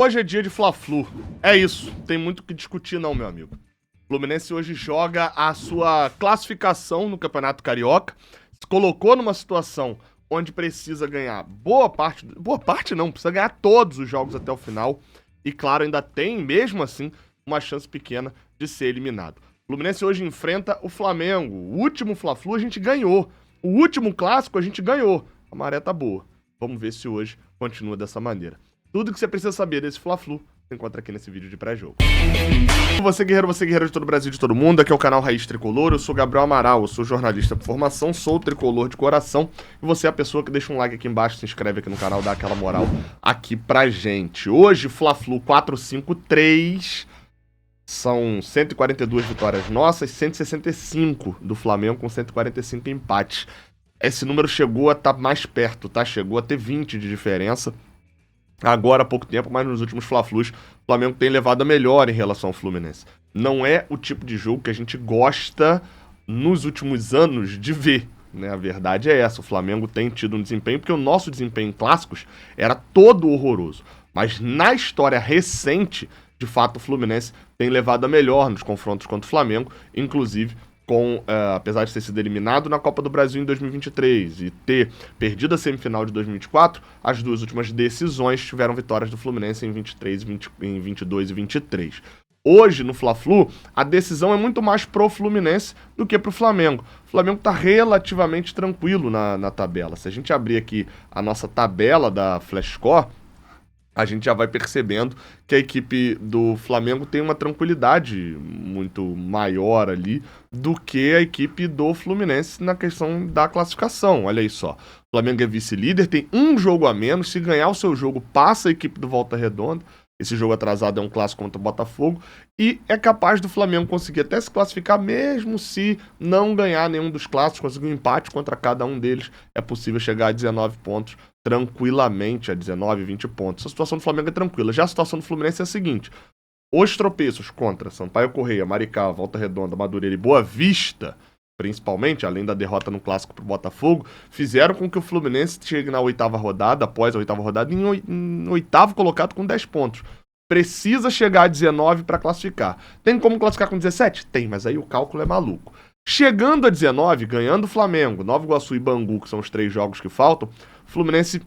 Hoje é dia de Fla-Flu. É isso, tem muito o que discutir não, meu amigo. O Fluminense hoje joga a sua classificação no Campeonato Carioca, se colocou numa situação onde precisa ganhar boa parte não, precisa ganhar todos os jogos até o final, e claro, ainda tem, mesmo assim, uma chance pequena de ser eliminado. O Fluminense hoje enfrenta o Flamengo. O último Fla-Flu a gente ganhou, o último clássico a gente ganhou. A maré tá boa. Vamos ver se hoje continua dessa maneira. Tudo que você precisa saber desse Fla-Flu, você encontra aqui nesse vídeo de pré-jogo. Você guerreiro de todo o Brasil, de todo mundo, aqui é o canal Raiz Tricolor, eu sou Gabriel Amaral, eu sou jornalista por formação, sou tricolor de coração, e você é a pessoa que deixa um like aqui embaixo, se inscreve aqui no canal, dá aquela moral aqui pra gente. Hoje, Fla-Flu 4-5-3, são 142 vitórias nossas, 165 do Flamengo com 145 empates. Esse número chegou a estar mais perto, tá? Chegou a ter 20 de diferença. Agora há pouco tempo, mas nos últimos Fla-Flus, o Flamengo tem levado a melhor em relação ao Fluminense. Não é o tipo de jogo que a gente gosta nos últimos anos de ver, né? A verdade é essa, o Flamengo tem tido um desempenho, porque o nosso desempenho em clássicos era todo horroroso. Mas na história recente, de fato, o Fluminense tem levado a melhor nos confrontos contra o Flamengo, inclusive apesar de ter sido eliminado na Copa do Brasil em 2023 e ter perdido a semifinal de 2024, as duas últimas decisões tiveram vitórias do Fluminense em 23, em 22 e 23. Hoje, no Fla-Flu, a decisão é muito mais pro Fluminense do que pro Flamengo. O Flamengo tá relativamente tranquilo na tabela. Se a gente abrir aqui a nossa tabela da Flashscore, a gente já vai percebendo que a equipe do Flamengo tem uma tranquilidade muito maior ali do que a equipe do Fluminense na questão da classificação. Olha aí só, o Flamengo é vice-líder, tem um jogo a menos, se ganhar o seu jogo, passa a equipe do Volta Redonda. Esse jogo atrasado é um clássico contra o Botafogo e é capaz do Flamengo conseguir até se classificar mesmo se não ganhar nenhum dos clássicos, conseguir um empate contra cada um deles, é possível chegar a 19 pontos tranquilamente, a 19, 20 pontos. A situação do Flamengo é tranquila. Já a situação do Fluminense é a seguinte: os tropeços contra Sampaio Corrêa, Maricá, Volta Redonda, Madureira e Boa Vista, principalmente, além da derrota no clássico pro Botafogo, fizeram com que o Fluminense chegue na oitava rodada, após a oitava rodada, em oitavo colocado com 10 pontos. Precisa chegar a 19 para classificar. Tem como classificar com 17? Tem, mas aí o cálculo é maluco. Chegando a 19, ganhando o Flamengo, Nova Iguaçu e Bangu, que são os 3 jogos que faltam, o Fluminense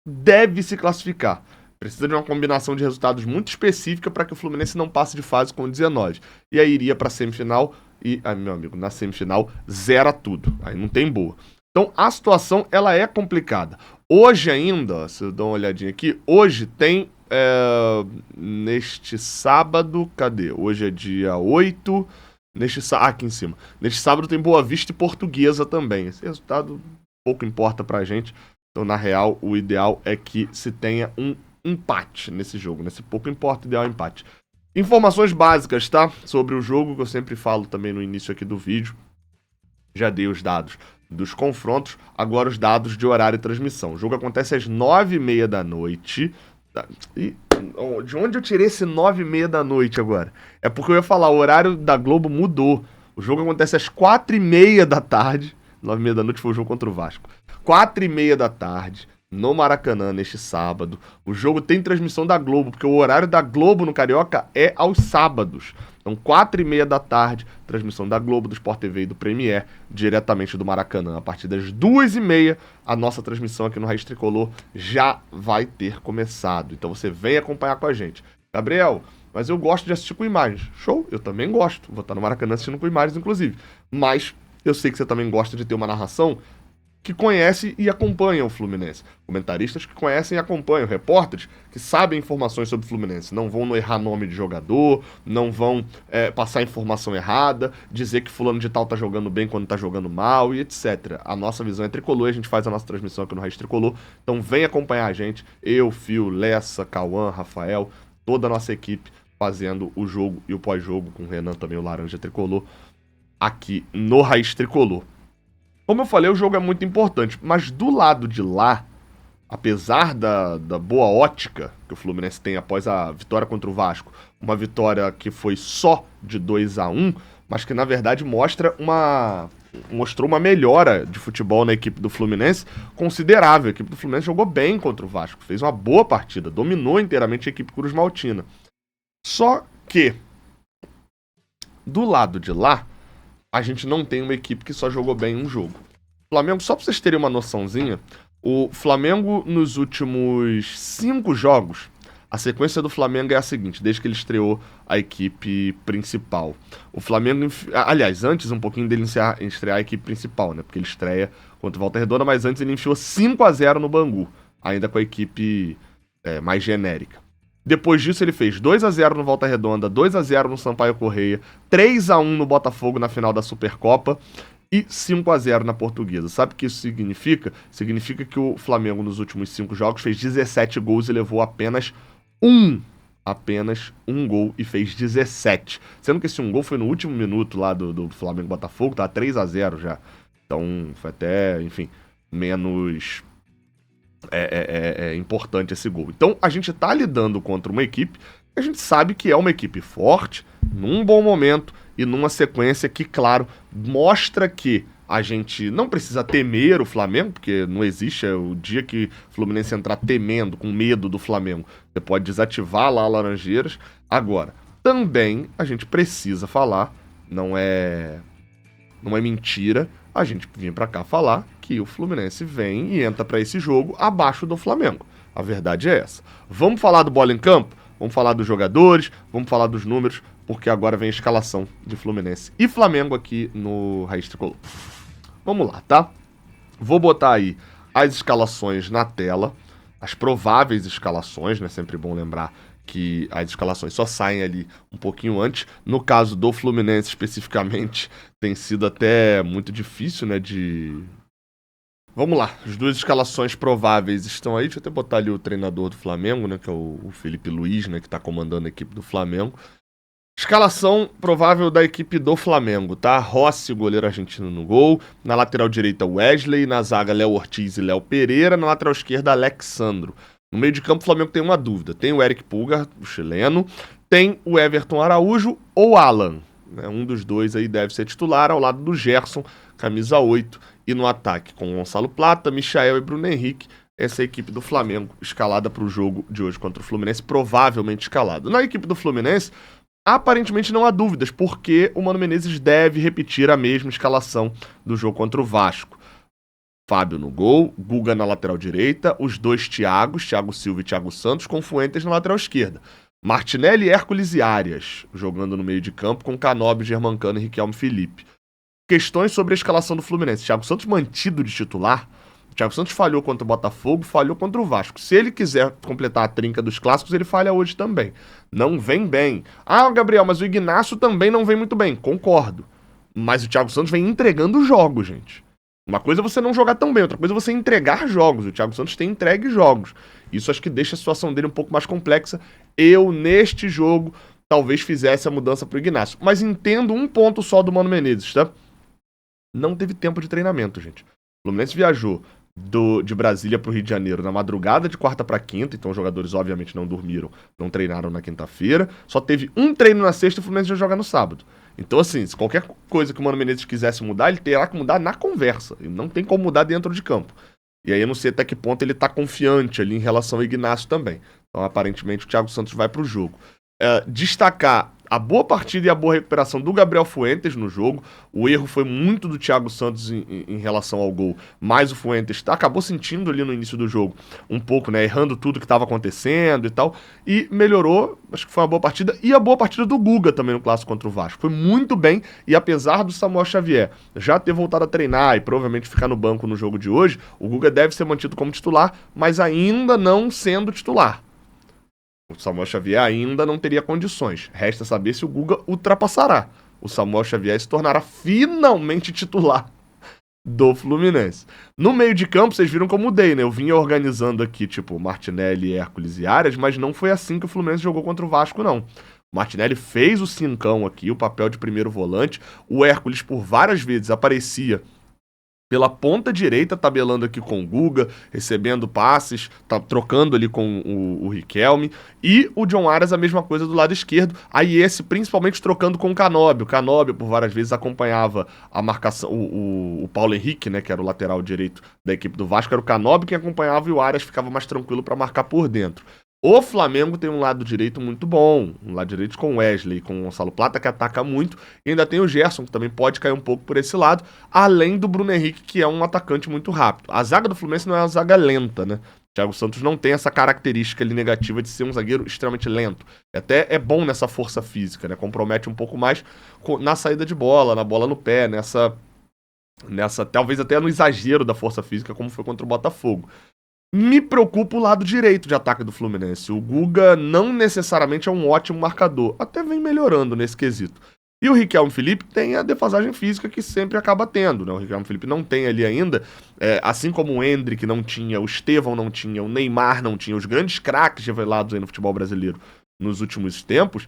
deve se classificar. Precisa de uma combinação de resultados muito específica para que o Fluminense não passe de fase com 19. E aí iria para a semifinal e, meu amigo, na semifinal zera tudo. Aí não tem boa. Então a situação ela é complicada. Hoje ainda, se eu dar uma olhadinha aqui, hoje tem, neste sábado, cadê? Hoje é dia 8, aqui em cima. Neste sábado tem Boa Vista e Portuguesa também. Esse resultado pouco importa pra gente. Então, na real, o ideal é que se tenha um empate nesse jogo. Nesse pouco importa, o ideal é empate. Informações básicas, tá? Sobre o jogo, que eu sempre falo também no início aqui do vídeo. Já dei os dados dos confrontos, agora os dados de horário e transmissão. O jogo acontece às 9h30 da noite. E de onde eu tirei esse 9h30 da noite agora? É porque eu ia falar, o horário da Globo mudou. O jogo acontece às 4h30 da tarde. 9h30 da noite foi o jogo contra o Vasco. 4h30 da tarde, no Maracanã, neste sábado. O jogo tem transmissão da Globo, porque o horário da Globo no Carioca é aos sábados. Então, 4h30 da tarde, transmissão da Globo, do Sport TV e do Premier, diretamente do Maracanã. A partir das 2h30, a nossa transmissão aqui no Raiz Tricolor já vai ter começado. Então, você vem acompanhar com a gente. Gabriel, mas eu gosto de assistir com imagens. Show, eu também gosto. Vou estar no Maracanã assistindo com imagens, inclusive. Mas eu sei que você também gosta de ter uma narração que conhece e acompanha o Fluminense. Comentaristas que conhecem e acompanham, repórteres que sabem informações sobre o Fluminense. Não vão errar nome de jogador, não vão passar informação errada, dizer que fulano de tal tá jogando bem quando tá jogando mal e etc. A nossa visão é tricolor, a gente faz a nossa transmissão aqui no Raiz Tricolor. Então vem acompanhar a gente, eu, Fio, Lessa, Cauã, Rafael, toda a nossa equipe fazendo o jogo e o pós-jogo, com o Renan também, o Laranja Tricolor, aqui no Raiz Tricolor. Como eu falei, o jogo é muito importante, mas do lado de lá, apesar da boa ótica que o Fluminense tem após a vitória contra o Vasco, uma vitória que foi só de 2-1, mas que na verdade mostra mostrou uma melhora de futebol na equipe do Fluminense considerável. A equipe do Fluminense jogou bem contra o Vasco, fez uma boa partida, dominou inteiramente a equipe cruz-maltina. Só que, do lado de lá, a gente não tem uma equipe que só jogou bem um jogo. O Flamengo, só pra vocês terem uma noçãozinha, o Flamengo nos últimos 5 jogos, a sequência do Flamengo é a seguinte, desde que ele estreou a equipe principal. O Flamengo, aliás, antes um pouquinho dele estrear a equipe principal, né? Porque ele estreia contra o Volta Redonda, mas antes ele enfiou 5-0 no Bangu, ainda com a equipe mais genérica. Depois disso ele fez 2-0 no Volta Redonda, 2-0 no Sampaio Correia, 3-1 no Botafogo na final da Supercopa e 5-0 na Portuguesa. Sabe o que isso significa? Significa que o Flamengo nos últimos 5 jogos fez 17 gols e levou apenas um gol e fez 17. Sendo que esse um gol foi no último minuto lá do Flamengo-Botafogo, tá 3-0 já. Então foi até, enfim, menos importante esse gol. Então a gente tá lidando contra uma equipe que a gente sabe que é uma equipe forte, num bom momento e numa sequência que, claro, mostra que a gente não precisa temer o Flamengo, porque não existe o dia que o Fluminense entrar temendo, com medo do Flamengo. Você pode desativar lá Laranjeiras. Agora, também a gente precisa falar, não é mentira, a gente vem pra cá falar que o Fluminense vem e entra pra esse jogo abaixo do Flamengo. A verdade é essa. Vamos falar do bola em campo? Vamos falar dos jogadores, vamos falar dos números, porque agora vem a escalação de Fluminense e Flamengo aqui no Raiz Tricolor. Vamos lá, tá? Vou botar aí as escalações na tela, as prováveis escalações, né? Sempre bom lembrar que as escalações só saem ali um pouquinho antes. No caso do Fluminense especificamente, tem sido até muito difícil, né, Vamos lá, as 2 escalações prováveis estão aí. Deixa eu até botar ali o treinador do Flamengo, né, que é o Felipe Luiz, né, que tá comandando a equipe do Flamengo. Escalação provável da equipe do Flamengo, tá? Rossi, goleiro argentino no gol. Na lateral direita, Wesley. Na zaga, Léo Ortiz e Léo Pereira. Na lateral esquerda, Alexandro. No meio de campo, o Flamengo tem uma dúvida. Tem o Eric Pulgar, o chileno. Tem o Everton Araújo ou Alan. Um dos dois aí deve ser titular, ao lado do Gerson, camisa 8. E no ataque, com Gonçalo Plata, Michael e Bruno Henrique. Essa é a equipe do Flamengo, escalada para o jogo de hoje contra o Fluminense, provavelmente escalada. Na equipe do Fluminense, aparentemente não há dúvidas, porque o Mano Menezes deve repetir a mesma escalação do jogo contra o Vasco. Fábio no gol, Guga na lateral direita, os 2 Thiagos, Thiago Silva e Thiago Santos, com Fuentes na lateral esquerda. Martinelli, Hércules e Arias, jogando no meio de campo, com Canóbio, Germancano e Riquelme Felipe. Questões sobre a escalação do Fluminense. Thiago Santos mantido de titular. O Thiago Santos falhou contra o Botafogo, falhou contra o Vasco. Se ele quiser completar a trinca dos clássicos, ele falha hoje também. Não vem bem. Ah, Gabriel, mas o Ignacio também não vem muito bem. Concordo. Mas o Thiago Santos vem entregando jogos, gente. Uma coisa é você não jogar tão bem, outra coisa é você entregar jogos. O Thiago Santos tem entregue jogos. Isso acho que deixa a situação dele um pouco mais complexa. Eu, neste jogo, talvez fizesse a mudança pro Ignacio. Mas entendo um ponto só do Mano Menezes, tá? Não teve tempo de treinamento, gente. O Fluminense viajou de Brasília para o Rio de Janeiro na madrugada de quarta para quinta, então os jogadores obviamente não dormiram, não treinaram na quinta-feira, só teve um treino na sexta e o Fluminense já joga no sábado. Então assim, se qualquer coisa que o Mano Menezes quisesse mudar, ele terá que mudar na conversa, ele não tem como mudar dentro de campo. E aí eu não sei até que ponto ele tá confiante ali em relação ao Ignacio também. Então aparentemente o Thiago Santos vai pro jogo. Destacar a boa partida e a boa recuperação do Gabriel Fuentes no jogo. O erro foi muito do Thiago Santos em relação ao gol, mas o Fuentes acabou sentindo ali no início do jogo um pouco, né, errando tudo que estava acontecendo e tal, e melhorou. Acho que foi uma boa partida, e a boa partida do Guga também no clássico contra o Vasco. Foi muito bem, e apesar do Samuel Xavier já ter voltado a treinar e provavelmente ficar no banco no jogo de hoje, o Guga deve ser mantido como titular, mas ainda não sendo titular. O Samuel Xavier ainda não teria condições. Resta saber se o Guga ultrapassará. O Samuel Xavier se tornará finalmente titular do Fluminense. No meio de campo, vocês viram como mudei, né? Eu vinha organizando aqui, tipo, Martinelli, Hércules e Arias, mas não foi assim que o Fluminense jogou contra o Vasco, não. O Martinelli fez o cincão aqui, o papel de primeiro volante. O Hércules, por várias vezes, aparecia pela ponta direita, tabelando aqui com o Guga, recebendo passes, tá trocando ali com o Riquelme, e o John Arias a mesma coisa do lado esquerdo, aí esse principalmente trocando com o Canóbio. O Canóbio por várias vezes acompanhava a marcação, o Paulo Henrique, né, que era o lateral direito da equipe do Vasco, era o Canóbio quem acompanhava e o Arias ficava mais tranquilo para marcar por dentro. O Flamengo tem um lado direito muito bom, um lado direito com o Wesley, com o Gonçalo Plata, que ataca muito, e ainda tem o Gerson, que também pode cair um pouco por esse lado, além do Bruno Henrique, que é um atacante muito rápido. A zaga do Fluminense não é uma zaga lenta, né? Thiago Santos não tem essa característica ali negativa de ser um zagueiro extremamente lento. Até é bom nessa força física, né? Compromete um pouco mais na saída de bola, na bola no pé, nessa talvez até no exagero da força física, como foi contra o Botafogo. Me preocupa o lado direito de ataque do Fluminense. O Guga não necessariamente é um ótimo marcador, até vem melhorando nesse quesito. E o Riquelme Felipe tem a defasagem física que sempre acaba tendo, né? O Riquelme Felipe não tem ali ainda, assim como o Endrick não tinha, o Estevão não tinha, o Neymar não tinha, os grandes craques revelados aí no futebol brasileiro nos últimos tempos,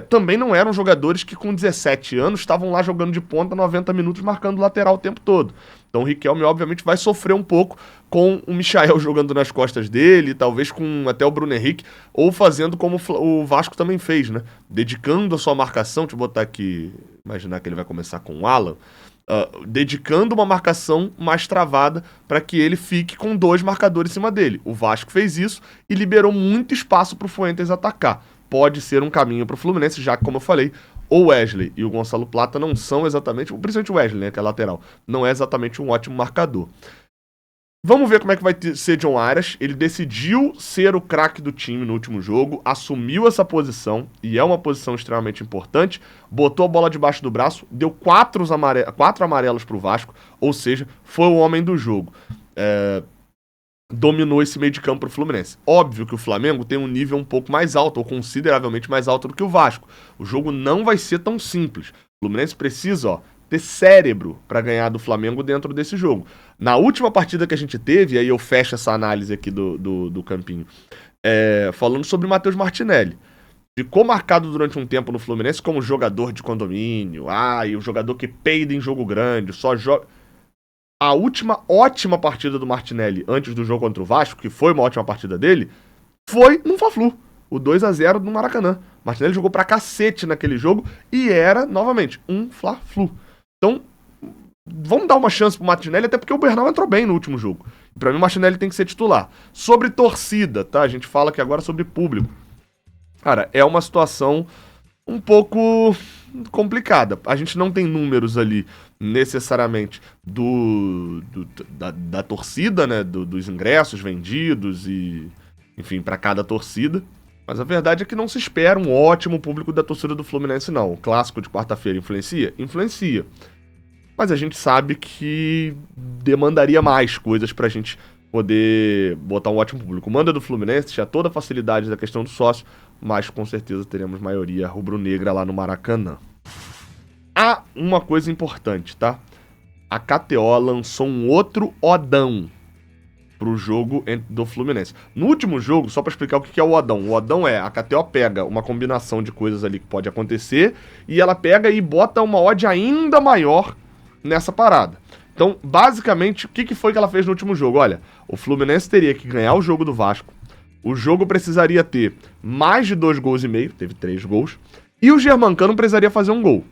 também não eram jogadores que com 17 anos estavam lá jogando de ponta 90 minutos marcando lateral o tempo todo. Então o Riquelme obviamente vai sofrer um pouco com o Michael jogando nas costas dele, talvez com até o Bruno Henrique, ou fazendo como o Vasco também fez, né? Dedicando a sua marcação, deixa eu botar aqui, imaginar que ele vai começar com o Alan, dedicando uma marcação mais travada para que ele fique com 2 marcadores em cima dele. O Vasco fez isso e liberou muito espaço para o Fuentes atacar. Pode ser um caminho para o Fluminense, já que, como eu falei, o Wesley e o Gonçalo Plata não são exatamente, principalmente o Wesley, né, que é lateral, não é exatamente um ótimo marcador. Vamos ver como é que vai ser John Arias. Ele decidiu ser o craque do time no último jogo, assumiu essa posição, e é uma posição extremamente importante, botou a bola debaixo do braço, deu 4 amarelos pro Vasco, ou seja, foi o homem do jogo. Dominou esse meio de campo pro Fluminense. Óbvio que o Flamengo tem um nível um pouco mais alto, ou consideravelmente mais alto do que o Vasco. O jogo não vai ser tão simples. O Fluminense precisa, ter cérebro para ganhar do Flamengo dentro desse jogo. Na última partida que a gente teve, aí eu fecho essa análise aqui do Campinho, falando sobre o Matheus Martinelli. Ficou marcado durante um tempo no Fluminense como jogador de condomínio, e o jogador que peida em jogo grande, só joga... A última ótima partida do Martinelli antes do jogo contra o Vasco, que foi uma ótima partida dele, foi no Fla-Flu, o 2-0 no Maracanã. Martinelli jogou pra cacete naquele jogo e era, novamente, um Fla-Flu. Então, vamos dar uma chance pro Martinelli, até porque o Bernal entrou bem no último jogo. Pra mim, o Martinelli tem que ser titular. Sobre torcida, tá? A gente fala aqui agora sobre público. Cara, é uma situação um pouco complicada. A gente não tem números ali, necessariamente, da torcida, né? Dos ingressos vendidos e, enfim, pra cada torcida. Mas a verdade é que não se espera um ótimo público da torcida do Fluminense, não. O clássico de quarta-feira influencia? Influencia. Mas a gente sabe que demandaria mais coisas pra gente poder botar um ótimo público. O manda do Fluminense tinha toda a facilidade da questão do sócio, mas com certeza teremos maioria rubro-negra lá no Maracanã. Há uma coisa importante, tá? A KTO lançou um outro odão pro jogo do Fluminense. No último jogo, só pra explicar o que é o odão. O odão a KTO pega uma combinação de coisas ali que pode acontecer e ela pega e bota uma odd ainda maior nessa parada. Então, basicamente, o que foi que ela fez no último jogo? Olha, o Fluminense teria que ganhar o jogo do Vasco, o jogo precisaria ter mais de 2,5 gols, teve 3 gols, e o Germancano precisaria fazer um gol.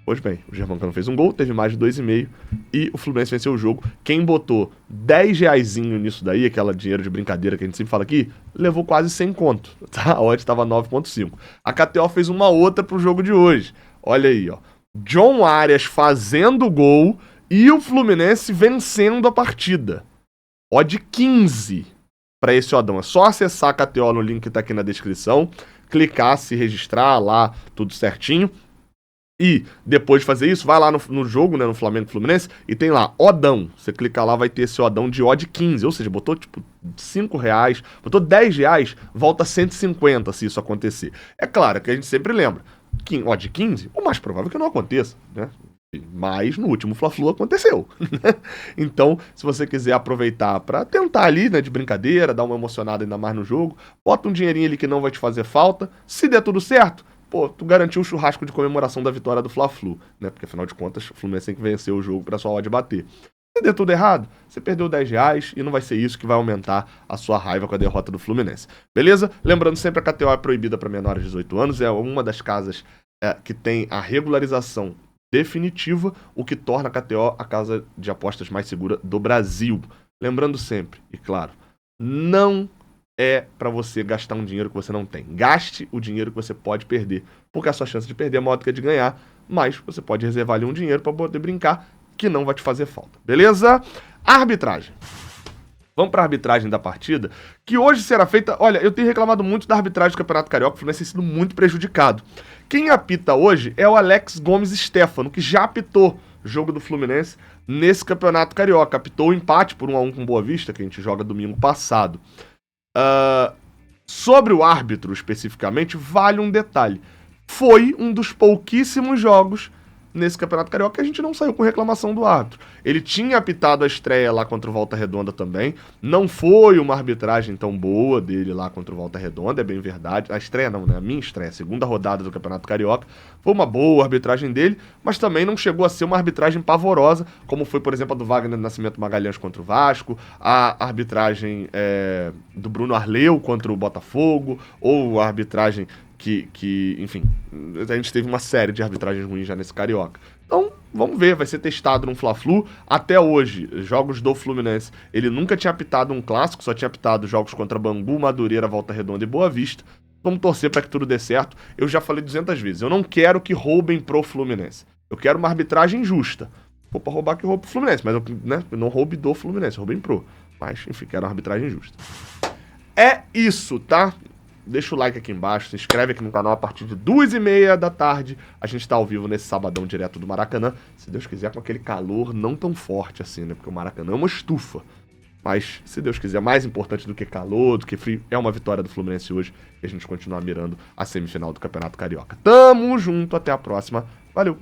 Pois bem, o Germancano fez um gol, teve mais de 2,5 e o Fluminense venceu o jogo. Quem botou 10 reaisinho nisso daí, aquela dinheiro de brincadeira que a gente sempre fala aqui, levou quase 100 conto, tá? A odd estava 9,5. A KTO fez uma outra pro jogo de hoje. Olha aí, ó. John Arias fazendo gol e o Fluminense vencendo a partida. Odd 15 para esse odão. É só acessar a KTO no link que tá aqui na descrição, clicar, se registrar lá, tudo certinho. E depois de fazer isso, vai lá no jogo, né, no Flamengo Fluminense, e tem lá, odão. Você clicar lá, vai ter esse odão de odd 15, ou seja, botou tipo 5 reais, botou 10 reais, volta 150 se isso acontecer. É claro que a gente sempre lembra, odd 15, o mais provável é que não aconteça, né? Mas no último Fla-Flu aconteceu. Então, se você quiser aproveitar para tentar ali, né, de brincadeira, dar uma emocionada ainda mais no jogo, bota um dinheirinho ali que não vai te fazer falta. Se der tudo certo, pô, tu garantiu o churrasco de comemoração da vitória do Fla-Flu, né? Porque afinal de contas, o Fluminense tem que vencer o jogo pra sua odd bater. Se der tudo errado, você perdeu R$10 e não vai ser isso que vai aumentar a sua raiva com a derrota do Fluminense. Beleza? Lembrando sempre que a KTO é proibida para menores de 18 anos, é uma das casas que tem a regularização definitiva, o que torna a KTO a casa de apostas mais segura do Brasil. Lembrando sempre, e claro, não é para você gastar um dinheiro que você não tem. Gaste o dinheiro que você pode perder, porque a sua chance de perder é maior do que a de ganhar, mas você pode reservar ali um dinheiro para poder brincar, que não vai te fazer falta. Beleza? Arbitragem. Vamos para a arbitragem da partida, que hoje será feita... Olha, eu tenho reclamado muito da arbitragem do Campeonato Carioca, o Fluminense tem sido muito prejudicado. Quem apita hoje é o Alex Gomes Stefano, que já apitou o jogo do Fluminense nesse Campeonato Carioca. Apitou o empate por 1-1 com Boa Vista, que a gente joga domingo passado. Sobre o árbitro, especificamente, vale um detalhe. Foi um dos pouquíssimos jogos nesse Campeonato Carioca que a gente não saiu com reclamação do árbitro. Ele tinha apitado a estreia lá contra o Volta Redonda também. Não foi uma arbitragem tão boa dele lá contra o Volta Redonda, é bem verdade. A estreia não, né? A minha estreia, a segunda rodada do Campeonato Carioca. Foi uma boa arbitragem dele, mas também não chegou a ser uma arbitragem pavorosa, como foi, por exemplo, a do Wagner Nascimento Magalhães contra o Vasco, a arbitragem do Bruno Arleu contra o Botafogo, ou a arbitragem enfim, a gente teve uma série de arbitragens ruins já nesse Carioca. Então, vamos ver, vai ser testado no Fla-Flu. Até hoje, jogos do Fluminense, ele nunca tinha apitado um clássico, só tinha apitado jogos contra Bangu, Madureira, Volta Redonda e Boa Vista. Vamos torcer para que tudo dê certo. Eu já falei 200 vezes, eu não quero que roubem pro Fluminense. Eu quero uma arbitragem justa. For pra roubar, que roube pro Fluminense, mas eu não roube do Fluminense, roubem pro. Mas, enfim, quero uma arbitragem justa. É isso, tá? Deixa o like aqui embaixo, se inscreve aqui no canal a partir de 2h30 da tarde. A gente tá ao vivo nesse sabadão direto do Maracanã. Se Deus quiser, com aquele calor não tão forte assim, né? Porque o Maracanã é uma estufa. Mas, se Deus quiser, mais importante do que calor, do que frio, é uma vitória do Fluminense hoje. E a gente continua mirando a semifinal do Campeonato Carioca. Tamo junto, até a próxima. Valeu!